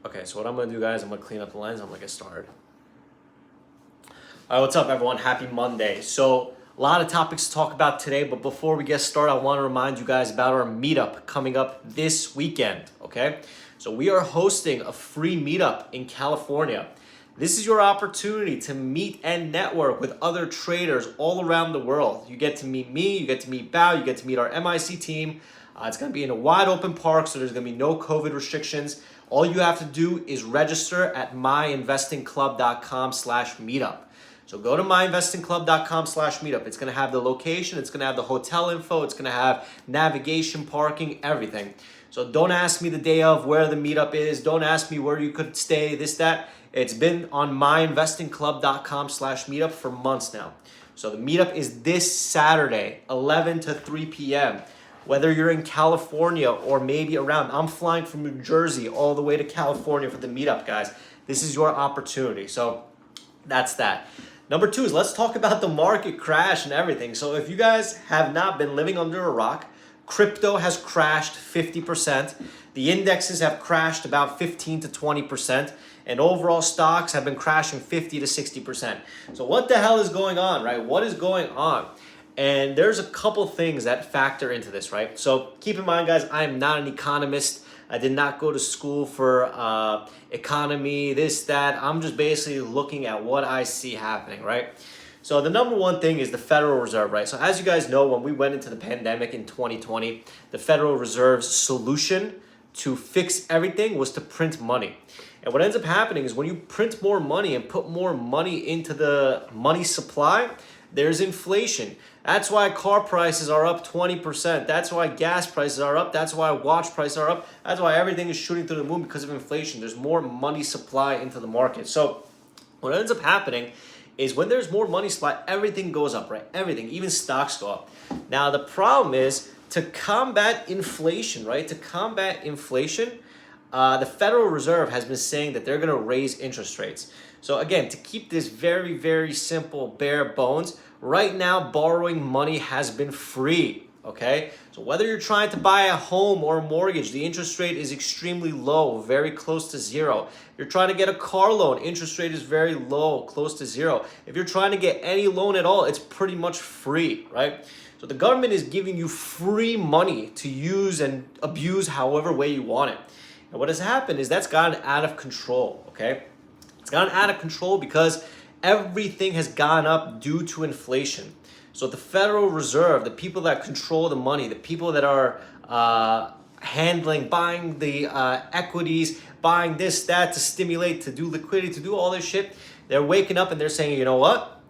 Okay, so what I'm gonna do, guys, I'm gonna clean up the lens. I'm gonna get started. All right, what's up, everyone? Happy Monday. So a lot of topics to talk about today, but before we get started, I want to remind you guys about our meetup coming up this weekend. Okay, so we are hosting a free meetup in California. This is your opportunity to meet and network with other traders all around the world. You get to meet me, you get to meet Bao, you get to meet our MIC team. It's going to be in a wide open park, so there's going to be no COVID restrictions. All you have to do is register at myinvestingclub.com/meetup. So go to myinvestingclub.com/meetup. It's going to have the location, it's going to have the hotel info, it's going to have navigation, parking, everything. So don't ask me the day of where the meetup is. Don't ask me where you could stay, this, that. It's been on myinvestingclub.com/meetup for months now. So the meetup is this Saturday, 11 to 3 p.m. Whether you're in California or maybe around, I'm flying from New Jersey all the way to California for the meetup, guys. This is your opportunity. So that's that. Number two is let's talk about the market crash and everything. So if you guys have not been living under a rock, crypto has crashed 50%. The indexes have crashed about 15 to 20%. And overall stocks have been crashing 50 to 60%. So what the hell is going on, right? What is going on? And there's a couple things that factor into this, right? So keep in mind, guys, I am not an economist. I did not go to school for economy, this, that. I'm just basically looking at what I see happening, right? So the number one thing is the Federal Reserve, right? So as you guys know, when we went into the pandemic in 2020, the Federal Reserve's solution to fix everything was to print money. And what ends up happening is when you print more money and put more money into the money supply, there's inflation. That's why car prices are up 20%. That's why gas prices are up. That's why watch prices are up. That's why everything is shooting through the moon because of inflation. There's more money supply into the market. So what ends up happening is when there's more money supply, everything goes up, right? Everything, even stocks go up. Now the problem is to combat inflation, right? To combat inflation, the Federal Reserve has been saying that they're going to raise interest rates. So again, to keep this very, very simple, bare bones, right now borrowing money has been free, okay? So whether you're trying to buy a home or a mortgage, the interest rate is extremely low, very close to zero. If you're trying to get a car loan, interest rate is very low, close to zero. If you're trying to get any loan at all, it's pretty much free, right? So the government is giving you free money to use and abuse however way you want it. And what has happened is that's gotten out of control, okay? It's gotten out of control because everything has gone up due to inflation. So the Federal Reserve, the people that control the money, the people that are handling, buying the equities, buying this, that to stimulate, to do liquidity, to do all this shit, they're waking up and they're saying, you know what?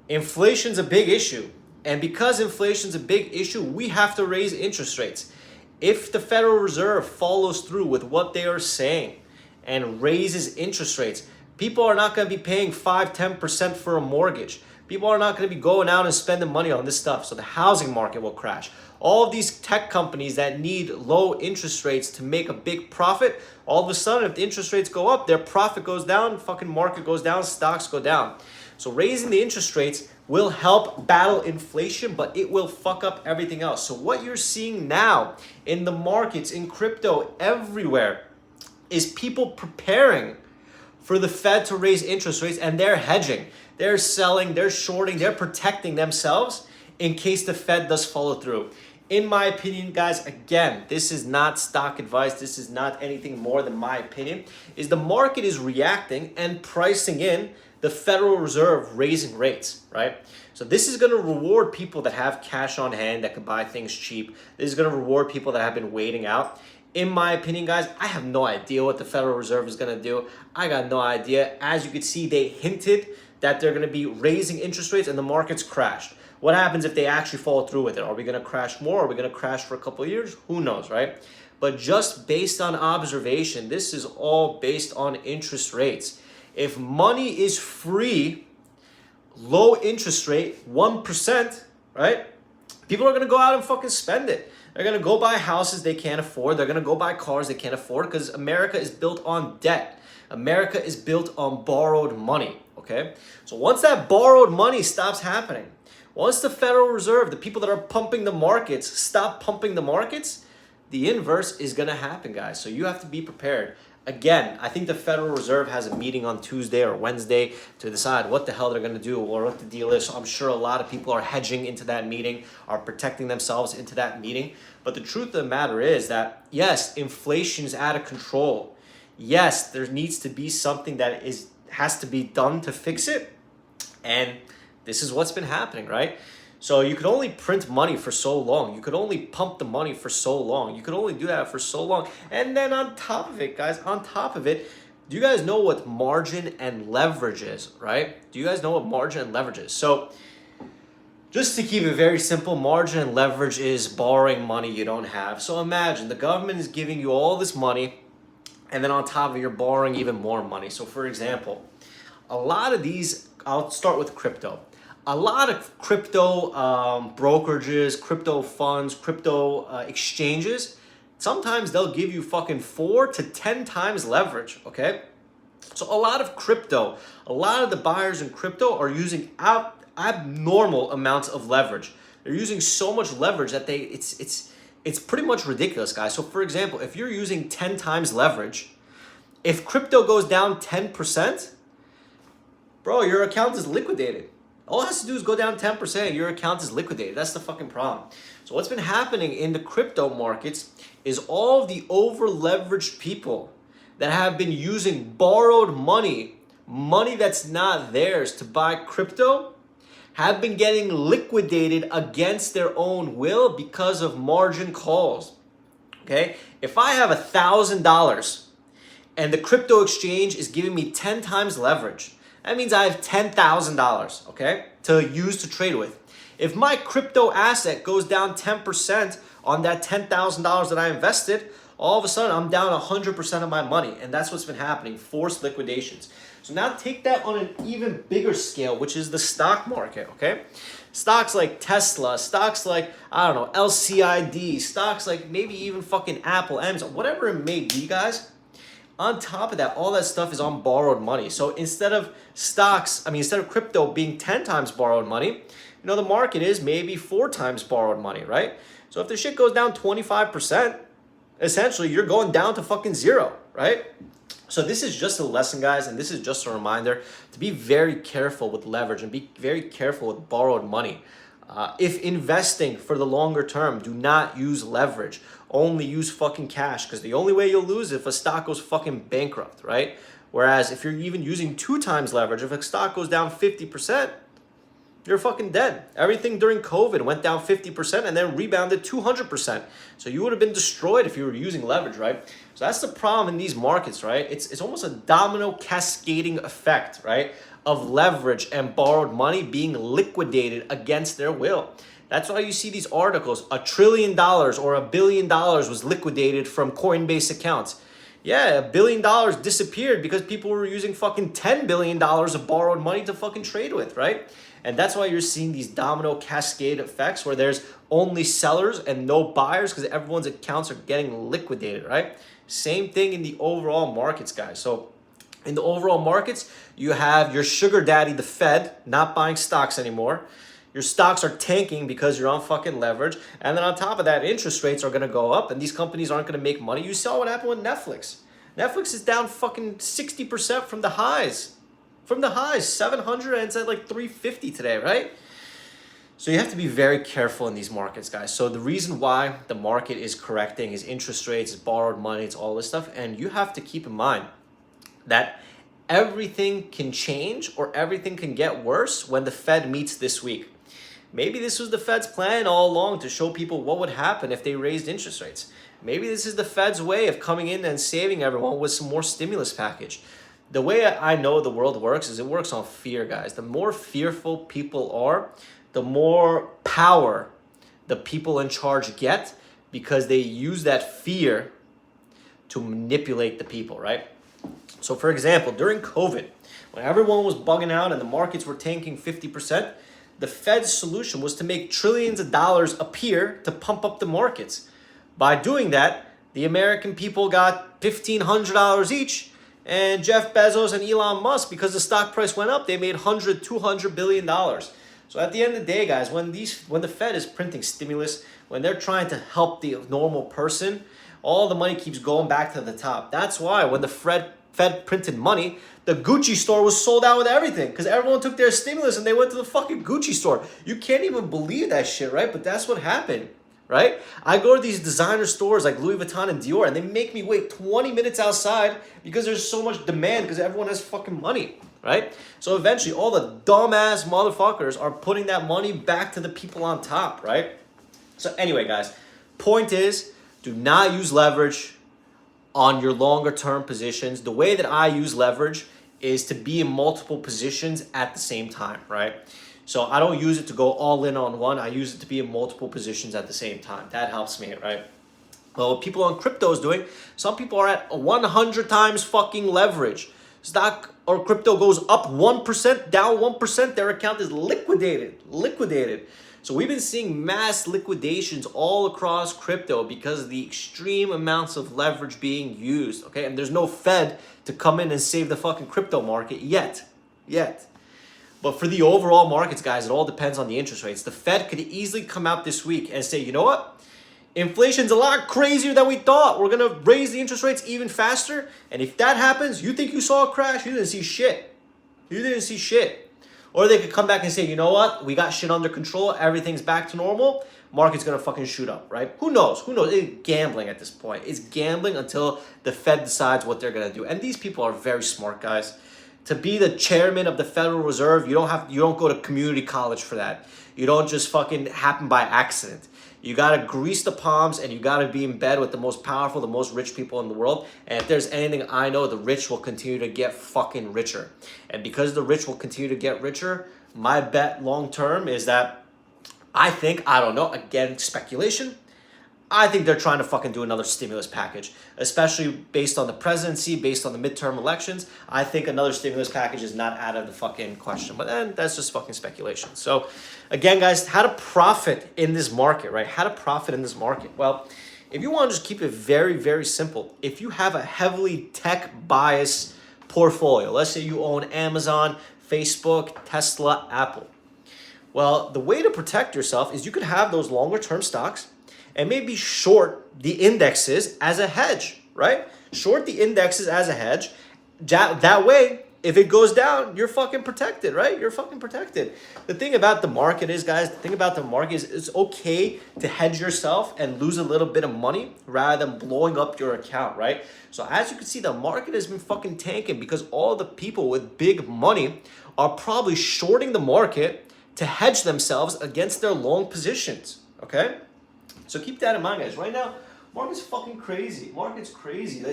Inflation's a big issue. And because inflation's a big issue, we have to raise interest rates. If the Federal Reserve follows through with what they are saying and raises interest rates, people are not going to be paying 5-10% for a mortgage. People are not going to be going out and spending money on this stuff. So the housing market will crash. All of these tech companies that need low interest rates to make a big profit, all of a sudden, if the interest rates go up, their profit goes down, fucking market goes down, stocks go down. So raising the interest rates will help battle inflation, but it will fuck up everything else. So what you're seeing now in the markets, in crypto, everywhere, is people preparing for the Fed to raise interest rates, and they're hedging. They're selling, they're shorting, they're protecting themselves in case the Fed does follow through. In my opinion, guys, again, this is not stock advice. This is not anything more than my opinion, is the market is reacting and pricing in the Federal Reserve raising rates, right? So this is going to reward people that have cash on hand that can buy things cheap. This is going to reward people that have been waiting out. In my opinion, guys, I have no idea what the Federal Reserve is going to do. I got no idea. As you can see, they hinted that they're going to be raising interest rates and the market's crashed. What happens if they actually follow through with it? Are we going to crash more? Are we going to crash for a couple of years? Who knows, right? But just based on observation, this is all based on interest rates. If money is free, low interest rate, 1%, right? People are going to go out and fucking spend it. They're going to go buy houses they can't afford. They're going to go buy cars they can't afford because America is built on debt. America is built on borrowed money, okay? So once that borrowed money stops happening, once the Federal Reserve, the people that are pumping the markets, stop pumping the markets, the inverse is going to happen, guys. So you have to be prepared. Again, I think the Federal Reserve has a meeting on Tuesday or Wednesday to decide what the hell they're going to do or what the deal is. So I'm sure a lot of people are hedging into that meeting, are protecting themselves into that meeting. But the truth of the matter is that, yes, inflation is out of control. Yes, there needs to be something that has to be done to fix it. And this is what's been happening, right? So you could only print money for so long. You could only pump the money for so long. You could only do that for so long. And then on top of it, guys, on top of it, do you guys know what margin and leverage is, right? Do you guys know what margin and leverage is? So just to keep it very simple, margin and leverage is borrowing money you don't have. So imagine the government is giving you all this money, and then on top of it, you're borrowing even more money. So for example, a lot of these, I'll start with crypto. A lot of crypto brokerages, crypto funds, crypto exchanges, sometimes they'll give you fucking 4 to 10 times leverage, okay? So a lot of crypto, a lot of the buyers in crypto are using abnormal amounts of leverage. They're using so much leverage that it's pretty much ridiculous, guys. So for example, if you're using 10 times leverage, if crypto goes down 10%, bro, your account is liquidated. All it has to do is go down 10%, your account is liquidated. That's the fucking problem. So what's been happening in the crypto markets is all of the over-leveraged people that have been using borrowed money that's not theirs to buy crypto, have been getting liquidated against their own will because of margin calls. Okay? If I have $1,000 and the crypto exchange is giving me 10 times leverage, that means I have $10,000, okay, to use to trade with. If my crypto asset goes down 10% on that $10,000 that I invested, all of a sudden I'm down 100% of my money. And that's what's been happening, forced liquidations. So now take that on an even bigger scale, which is the stock market, okay? Stocks like Tesla, stocks like, I don't know, LCID, stocks like maybe even fucking Apple, Amazon, whatever it may be, guys. On top of that, all that stuff is on borrowed money. So instead of crypto being 10 times borrowed money, the market is maybe 4 times borrowed money, right? So if the shit goes down 25%, essentially you're going down to fucking zero, right? So this is just a lesson, guys, and this is just a reminder to be very careful with leverage and be very careful with borrowed money. If investing for the longer term, do not use leverage. Only use fucking cash, because the only way you'll lose is if a stock goes fucking bankrupt, right? Whereas if you're even using 2 times leverage, if a stock goes down 50%, you're fucking dead. Everything during COVID went down 50% and then rebounded 200%. So you would have been destroyed if you were using leverage, right? So that's the problem in these markets, right? It's almost a domino cascading effect, right? Of leverage and borrowed money being liquidated against their will. That's why you see these articles, $1 trillion or $1 billion was liquidated from Coinbase accounts. Yeah, $1 billion disappeared because people were using fucking $10 billion of borrowed money to fucking trade with, right? And that's why you're seeing these domino cascade effects where there's only sellers and no buyers because everyone's accounts are getting liquidated, right? Same thing in the overall markets, guys. So in the overall markets, you have your sugar daddy, the Fed, not buying stocks anymore. Your stocks are tanking because you're on fucking leverage. And then on top of that, interest rates are going to go up and these companies aren't going to make money. You saw what happened with Netflix. Netflix is down fucking 60% from the highs. From the highs, 700 and it's at like 350 today, right? So you have to be very careful in these markets, guys. So the reason why the market is correcting is interest rates, it's borrowed money, it's all this stuff. And you have to keep in mind that everything can change or everything can get worse when the Fed meets this week. Maybe this was the Fed's plan all along to show people what would happen if they raised interest rates. Maybe this is the Fed's way of coming in and saving everyone with some more stimulus package. The way I know the world works is it works on fear, guys. The more fearful people are, the more power the people in charge get because they use that fear to manipulate the people, right? So for example, during COVID, when everyone was bugging out and the markets were tanking 50%, the Fed's solution was to make trillions of dollars appear to pump up the markets. By doing that, the American people got $1,500 each, and Jeff Bezos and Elon Musk, because the stock price went up, they made $200 billion. So at the end of the day, guys, when the Fed is printing stimulus, when they're trying to help the normal person, All the money keeps going back to the top. That's why when the Fed printed money, the Gucci store was sold out with everything because everyone took their stimulus and they went to the fucking Gucci store. You can't even believe that shit, right? But that's what happened, right? I go to these designer stores like Louis Vuitton and Dior and they make me wait 20 minutes outside because there's so much demand because everyone has fucking money, right? So eventually all the dumbass motherfuckers are putting that money back to the people on top, right? So anyway, guys, point is, do not use leverage on your longer term positions. The way that I use leverage is to be in multiple positions at the same time, right? So I don't use it to go all in on one. I use it to be in multiple positions at the same time. That helps me, right? Well, what people on crypto is doing, some people are at 100 times fucking leverage. Stock or crypto goes up 1%, down 1%, their account is liquidated. So we've been seeing mass liquidations all across crypto because of the extreme amounts of leverage being used, okay? And there's no Fed to come in and save the fucking crypto market yet. But for the overall markets, guys, it all depends on the interest rates. The Fed could easily come out this week and say, you know what? Inflation's a lot crazier than we thought. We're going to raise the interest rates even faster. And if that happens, you think you saw a crash? You didn't see shit. Or they could come back and say, you know what? We got shit under control. Everything's back to normal. Market's going to fucking shoot up, right? Who knows? It's gambling at this point. It's gambling until the Fed decides what they're going to do. And these people are very smart, guys. To be the chairman of the Federal Reserve, you don't go to community college for that. You don't just fucking happen by accident. You got to grease the palms and you got to be in bed with the most powerful, the most rich people in the world. And if there's anything I know, the rich will continue to get fucking richer. And because the rich will continue to get richer, my bet long term is that I don't know, again, speculation, I think they're trying to fucking do another stimulus package, especially based on the presidency, based on the midterm elections. I think another stimulus package is not out of the fucking question, but then that's just fucking speculation. So again, guys, how to profit in this market, right? How to profit in this market? Well, if you want to just keep it very, very simple, if you have a heavily tech bias portfolio, let's say you own Amazon, Facebook, Tesla, Apple. Well, the way to protect yourself is you could have those longer term stocks and maybe short the indexes as a hedge, right? Short the indexes as a hedge. That way, if it goes down, you're fucking protected, right? You're fucking protected. The thing about the market is, guys, it's okay to hedge yourself and lose a little bit of money rather than blowing up your account, right? So as you can see, the market has been fucking tanking because all the people with big money are probably shorting the market to hedge themselves against their long positions, okay? So keep that in mind, guys. Right now, market's fucking crazy. Market's crazy.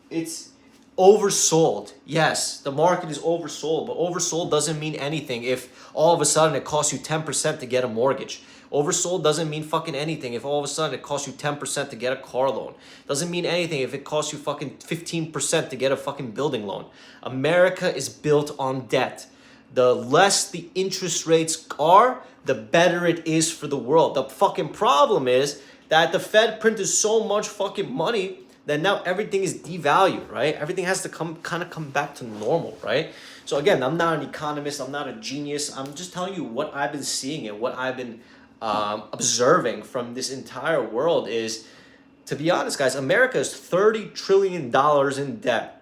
It's oversold. Yes, the market is oversold, but oversold doesn't mean anything if all of a sudden it costs you 10% to get a mortgage. Oversold doesn't mean fucking anything if all of a sudden it costs you 10% to get a car loan. Doesn't mean anything if it costs you fucking 15% to get a fucking building loan. America is built on debt. The less the interest rates are, the better it is for the world. The fucking problem is that the Fed printed so much fucking money that now everything is devalued, right? Everything has to come back to normal, right? So again, I'm not an economist. I'm not a genius. I'm just telling you what I've been seeing and what I've been observing from this entire world is, to be honest, guys, America is $30 trillion in debt.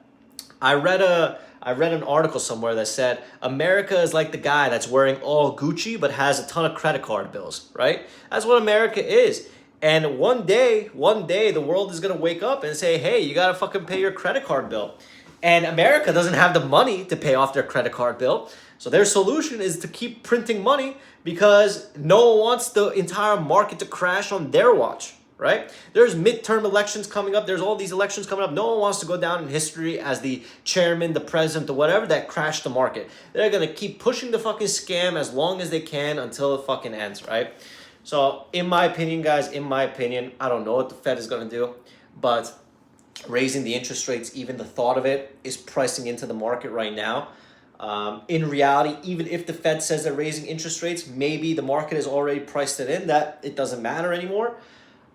I read an article somewhere that said America is like the guy that's wearing all Gucci but has a ton of credit card bills, right? That's what America is. And one day, the world is going to wake up and say, hey, you got to fucking pay your credit card bill. And America doesn't have the money to pay off their credit card bill. So their solution is to keep printing money because no one wants the entire market to crash on their watch, right? There's midterm elections coming up. There's all these elections coming up. No one wants to go down in history as the chairman, the president, or whatever that crashed the market. They're going to keep pushing the fucking scam as long as they can until it fucking ends, right? So in my opinion, guys, I don't know what the Fed is going to do, but raising the interest rates, even the thought of it is pricing into the market right now. In reality, even if the Fed says they're raising interest rates, maybe the market has already priced it in that it doesn't matter anymore.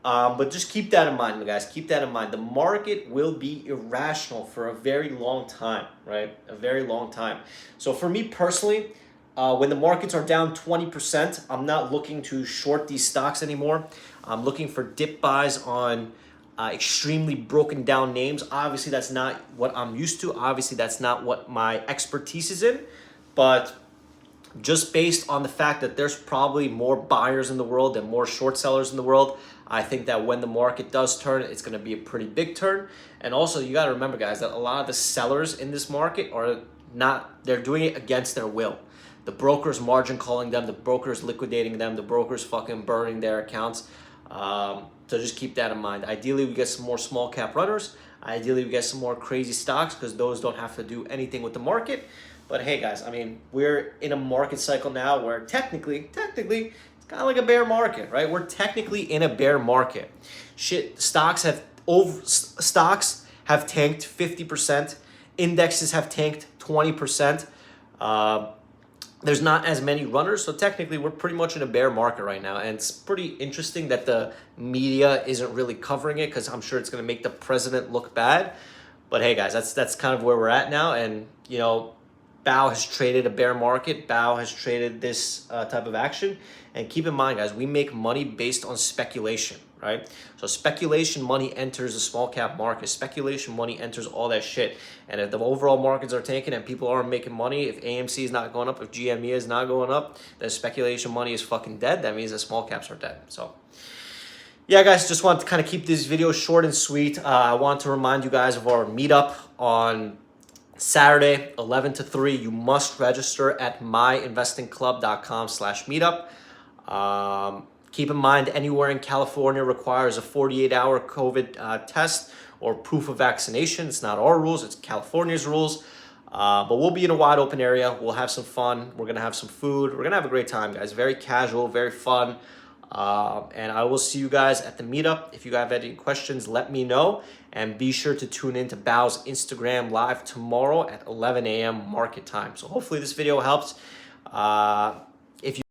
But just keep that in mind, guys. Keep that in mind. The market will be irrational for a very long time, right? A very long time. So for me personally, when the markets are down 20%, I'm not looking to short these stocks anymore. I'm looking for dip buys on extremely broken down names. Obviously, that's not what I'm used to. Obviously, that's not what my expertise is in. But just based on the fact that there's probably more buyers in the world than more short sellers in the world, I think that when the market does turn, it's going to be a pretty big turn. And also, you got to remember, guys, that a lot of the sellers in this market are not, they're doing it against their will. The broker's margin calling them, the broker's liquidating them, the broker's fucking burning their accounts. So just keep that in mind. Ideally, we get some more small cap runners. Ideally, we get some more crazy stocks because those don't have to do anything with the market. But hey, guys, I mean, we're in a market cycle now where technically, it's kind of like a bear market, right? We're technically in a bear market. Stocks have tanked 50%. Indexes have tanked 20%. There's not as many runners, so technically we're pretty much in a bear market right now. And it's pretty interesting that the media isn't really covering it because I'm sure it's going to make the president look bad. But hey, guys, that's kind of where we're at now. And, you know, Bow has traded a bear market. Bow has traded this type of action. And keep in mind, guys, we make money based on speculation, right? So speculation money enters the small cap market. Speculation money enters all that shit. And if the overall markets are tanking and people aren't making money, if AMC is not going up, if GME is not going up, then speculation money is fucking dead. That means the small caps are dead. So yeah, guys, just want to kind of keep this video short and sweet. I want to remind you guys of our meetup on Saturday, 11 to 3. You must register at myinvestingclub.com/meetup. Keep in mind, anywhere in California requires a 48-hour COVID test or proof of vaccination. It's not our rules, it's California's rules. But we'll be in a wide open area. We'll have some fun. We're going to have some food. We're going to have a great time, guys. Very casual, very fun. And I will see you guys at the meetup. If you have any questions, let me know. And be sure to tune in to Bow's Instagram live tomorrow at 11 a.m. market time. So hopefully this video helps. If you